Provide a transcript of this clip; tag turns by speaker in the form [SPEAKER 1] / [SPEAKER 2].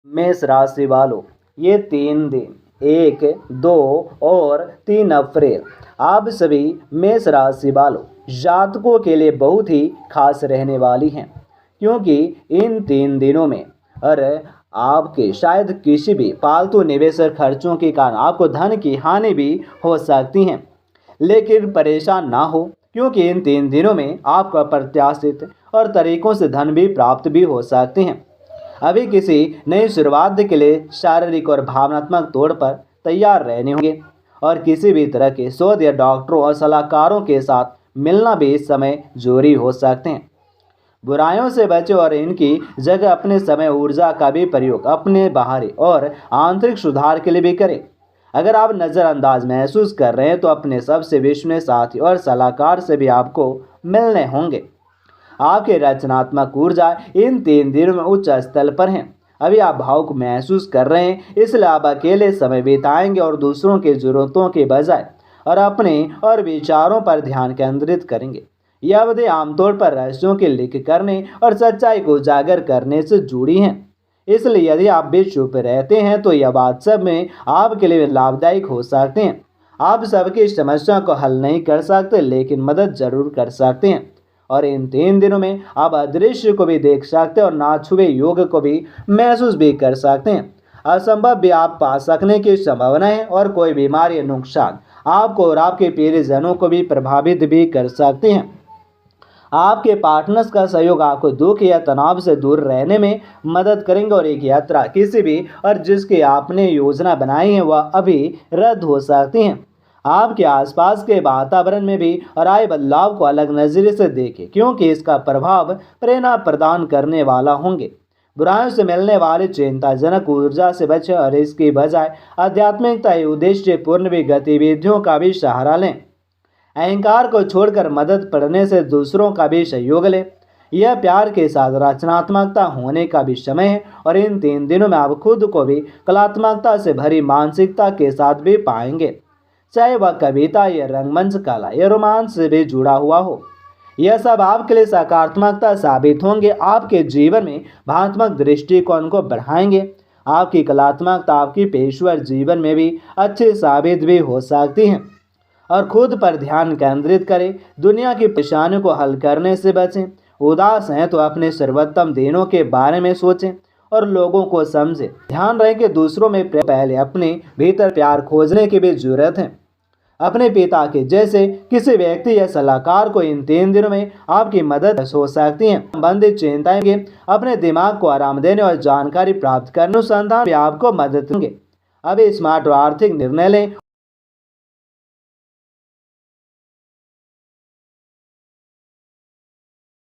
[SPEAKER 1] मेष राशि वालों, ये 3 दिन 1, 2 और 3 अप्रैल आप सभी मेष राशि वालों जातकों के लिए बहुत ही खास रहने वाली हैं, क्योंकि इन 3 दिनों में अरे आपके शायद किसी भी फालतू निवेश और खर्चों के कारण आपको धन की हानि भी हो सकती हैं। लेकिन परेशान ना हो, क्योंकि इन 3 दिनों में आपको अप्रत्याशित और तरीकों से धन भी प्राप्त भी हो सकते हैं। अभी किसी नई शुरुआत के लिए शारीरिक और भावनात्मक तौर पर तैयार रहने होंगे, और किसी भी तरह के शोध या डॉक्टरों और सलाहकारों के साथ मिलना भी इस समय जरूरी हो सकते हैं। बुराइयों से बचें और इनकी जगह अपने समय ऊर्जा का भी प्रयोग अपने बाहरी और आंतरिक सुधार के लिए भी करें। अगर आप नज़रअंदाज महसूस कर रहे हैं तो अपने सबसे विश्वसनीय साथी और सलाहकार से भी आपको मिलने होंगे। आपकी रचनात्मक ऊर्जा इन 3 दिनों में उच्च स्तर पर है। अभी आप भावुक महसूस कर रहे हैं, इसलिए आप अकेले समय बिताएंगे और दूसरों की जरूरतों के बजाय और अपने और विचारों पर ध्यान केंद्रित करेंगे। यह अवधि आमतौर पर रहस्यों के लिख करने और सच्चाई को उजागर करने से जुड़ी है। इसलिए यदि आप भी चुप रहते हैं तो यह वास्तव में आपके लिए लाभदायक हो सकते हैं। आप सबकी समस्या को हल नहीं कर सकते, लेकिन मदद जरूर कर सकते हैं। और इन 3 दिनों में आप अदृश्य को भी देख सकते हैं और ना छुए योग को भी महसूस भी कर सकते हैं। असंभव भी आप पा सकने की संभावना है, और कोई बीमारी या नुकसान आपको और आपके प्रियजनों को भी प्रभावित भी कर सकते हैं। आपके पार्टनर्स का सहयोग आपको दुख या तनाव से दूर रहने में मदद करेंगे, और एक यात्रा किसी भी और जिसकी आपने योजना बनाई है वह अभी रद्द हो सकती हैं। आपके आसपास के वातावरण में भी और आए बदलाव को अलग नजरिए से देखें, क्योंकि इसका प्रभाव प्रेरणा प्रदान करने वाला होंगे। बुराइयों से मिलने वाली चिंताजनक ऊर्जा से बचें और इसकी बजाय आध्यात्मिकता या उद्देश्यपूर्ण भी गतिविधियों का भी सहारा लें। अहंकार को छोड़कर मदद पड़ने से दूसरों का भी सहयोग लें। यह प्यार के साथ रचनात्मकता होने का भी समय है, और इन 3 दिनों में आप खुद को भी कलात्मकता से भरी मानसिकता के साथ भी पाएंगे, चाहे वह कविता या रंगमंच कला या रोमांस से भी जुड़ा हुआ हो। यह सब आपके लिए सकारात्मकता साबित होंगे, आपके जीवन में भावनात्मक दृष्टिकोण को बढ़ाएंगे। आपकी कलात्मकता आपकी पेशेवर जीवन में भी अच्छी साबित भी हो सकती है। और खुद पर ध्यान केंद्रित करें, दुनिया की परेशानियों को हल करने से बचें। उदास हैं तो अपने सर्वोत्तम दिनों के बारे में सोचें और लोगों को समझें। ध्यान रहे कि दूसरों में पहले अपने भीतर प्यार खोजने की भी जरूरत है। अपने पिता के जैसे किसी व्यक्ति या सलाहकार को इन 3 दिनों में आपकी मदद हो सकती है। संबंधित चिंताएं के अपने दिमाग को आराम देने और जानकारी प्राप्त करने अनुसंधान भी आपको मदद करेंगे। अभी स्मार्ट और आर्थिक निर्णय लें